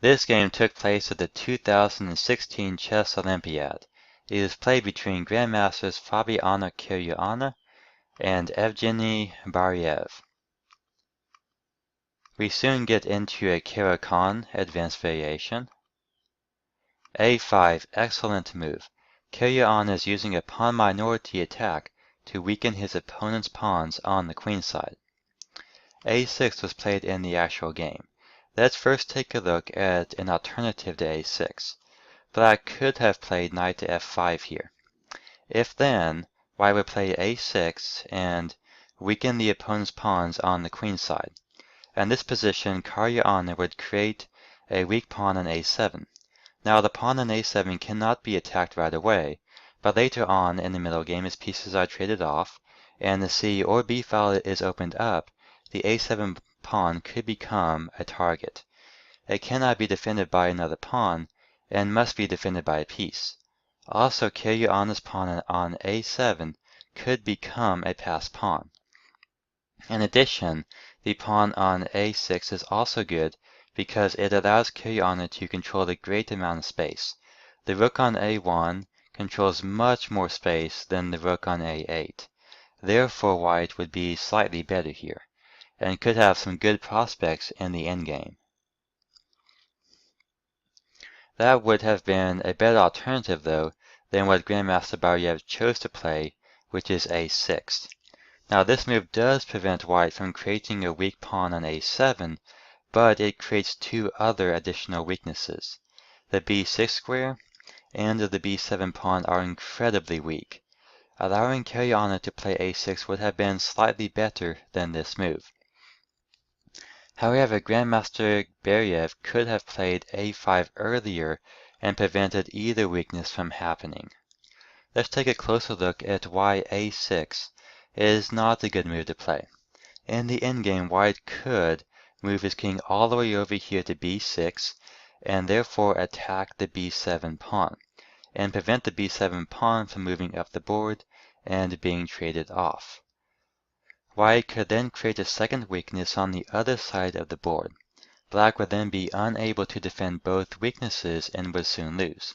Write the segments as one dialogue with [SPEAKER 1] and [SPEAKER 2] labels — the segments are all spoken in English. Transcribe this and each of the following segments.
[SPEAKER 1] This game took place at the 2016 Chess Olympiad. It is played between Grandmasters Fabiano Caruana and Evgeny Bareev. We soon get into a Caro-Kann advanced variation. A5, excellent move. Caruana is using a pawn minority attack to weaken his opponent's pawns on the queen side. A6 was played in the actual game. Let's first take a look at an alternative to A6. Black could have played knight to F5 here. If then, White would play A6 and weaken the opponent's pawns on the queen side. In this position, Caruana would create a weak pawn on A7. Now the pawn on A7 cannot be attacked right away, but later on in the middle game as pieces are traded off, and the C or B file is opened up, the A7 pawn could become a target. It cannot be defended by another pawn, and must be defended by a piece. Also, Caruana's pawn on A7 could become a passed pawn. In addition, the pawn on A6 is also good because it allows Caruana to control a great amount of space. The rook on A1 controls much more space than the rook on A8. Therefore, White would be slightly better here, and could have some good prospects in the endgame. That would have been a better alternative, though, than what Grandmaster Bareev chose to play, which is A6. Now this move does prevent White from creating a weak pawn on A7, but it creates two other additional weaknesses. The B6 square and the B7 pawn are incredibly weak. Allowing Caruana to play A6 would have been slightly better than this move. However, Grandmaster Bareev could have played A5 earlier and prevented either weakness from happening. Let's take a closer look at why A6 is not a good move to play. In the endgame, White could move his king all the way over here to B6 and therefore attack the B7 pawn and prevent the B7 pawn from moving up the board and being traded off. White could then create a second weakness on the other side of the board. Black would then be unable to defend both weaknesses and would soon lose.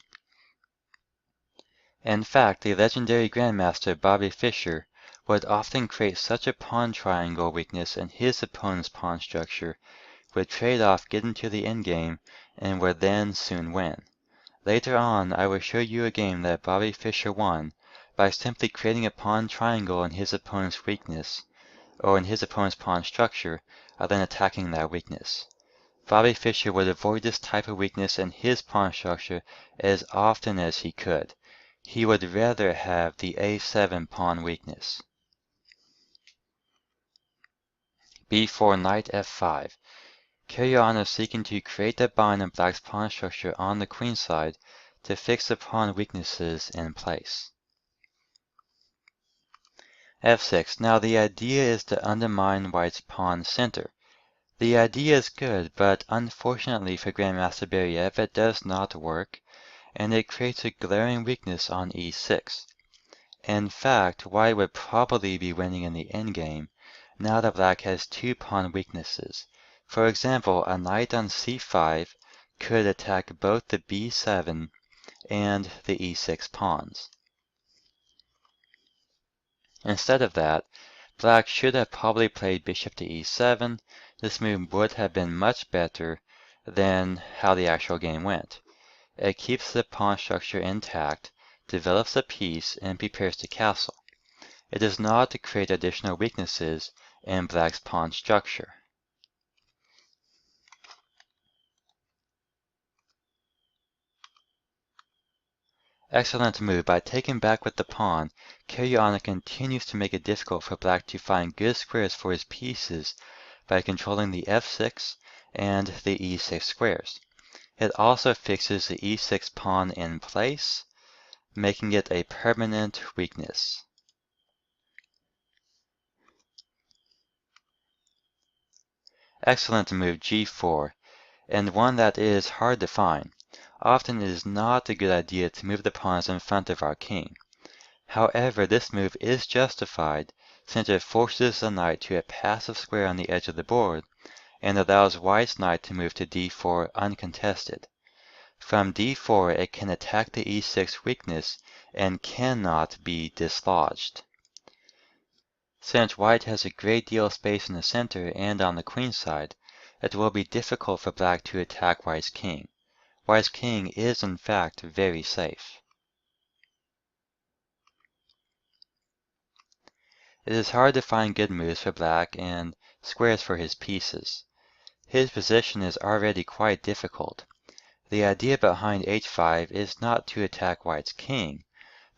[SPEAKER 1] In fact, the legendary Grandmaster Bobby Fischer would often create such a pawn triangle weakness in his opponent's pawn structure, would trade off, get into the endgame, and would then soon win. Later on, I will show you a game that Bobby Fischer won by simply creating a pawn triangle in his opponent's weakness, or in his opponent's pawn structure, and then attacking that weakness. Bobby Fischer would avoid this type of weakness in his pawn structure as often as he could. He would rather have the A7 pawn weakness. B4 knight F5. Caruana seeking to create a bind in Black's pawn structure on the queen side to fix the pawn weaknesses in place. F6. Now the idea is to undermine White's pawn center. The idea is good, but unfortunately for Grandmaster Bareev it does not work, and it creates a glaring weakness on E6. In fact, White would probably be winning in the endgame, now that Black has two pawn weaknesses. For example, a knight on C5 could attack both the B7 and the E6 pawns. Instead of that, Black should have probably played bishop to E7. This move would have been much better than how the actual game went. It keeps the pawn structure intact, develops a piece, and prepares to castle. It does not create additional weaknesses in Black's pawn structure. Excellent move. By taking back with the pawn, Caruana continues to make it difficult for Black to find good squares for his pieces by controlling the F6 and the E6 squares. It also fixes the E6 pawn in place, making it a permanent weakness. Excellent move G4, and one that is hard to find. Often it is not a good idea to move the pawns in front of our king. However, this move is justified since it forces the knight to a passive square on the edge of the board, and allows White's knight to move to d4 uncontested. From d4 it can attack the e6 weakness and cannot be dislodged. Since White has a great deal of space in the center and on the queen side, it will be difficult for Black to attack White's king. White's king is in fact very safe. It is hard to find good moves for Black and squares for his pieces. His position is already quite difficult. The idea behind h5 is not to attack White's king,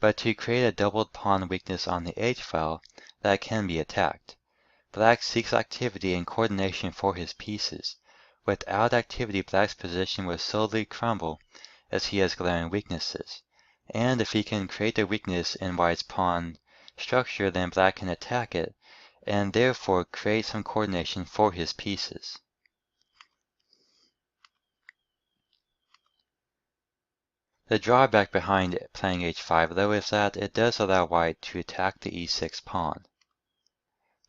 [SPEAKER 1] but to create a doubled pawn weakness on the h-file that can be attacked. Black seeks activity and coordination for his pieces. Without activity, Black's position will slowly crumble as he has glaring weaknesses. And if he can create a weakness in White's pawn structure, then Black can attack it, and therefore create some coordination for his pieces. The drawback behind playing h5, though, is that it does allow White to attack the e6 pawn.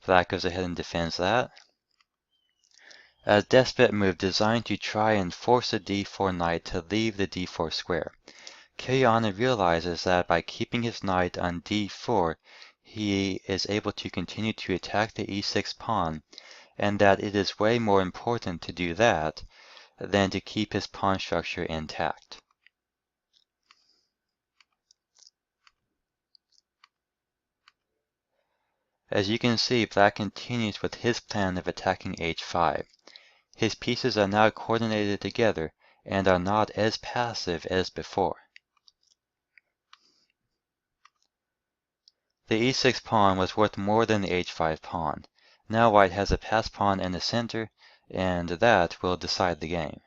[SPEAKER 1] Black goes ahead and defends that. A desperate move designed to try and force the d4 knight to leave the d4 square. Caruana realizes that by keeping his knight on d4, he is able to continue to attack the e6 pawn, and that it is way more important to do that than to keep his pawn structure intact. As you can see, Black continues with his plan of attacking h5. His pieces are now coordinated together and are not as passive as before. The e6 pawn was worth more than the h5 pawn. Now White has a passed pawn in the center, and that will decide the game.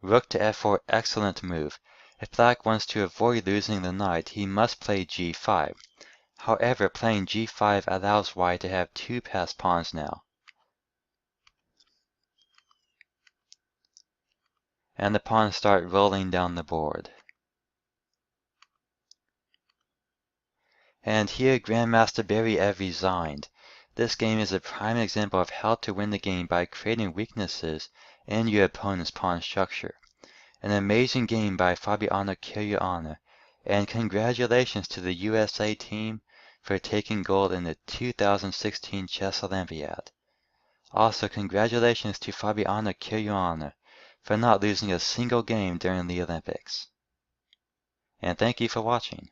[SPEAKER 1] Rook to f4, excellent move. If Black wants to avoid losing the knight, he must play g5. However, playing g5 allows White to have two passed pawns now. And the pawns start rolling down the board. And here Grandmaster Bareev resigned. This game is a prime example of how to win the game by creating weaknesses in your opponent's pawn structure. An amazing game by Fabiano Caruana, and congratulations to the USA team for taking gold in the 2016 Chess Olympiad. Also, congratulations to Fabiano Caruana for not losing a single game during the Olympics. And thank you for watching.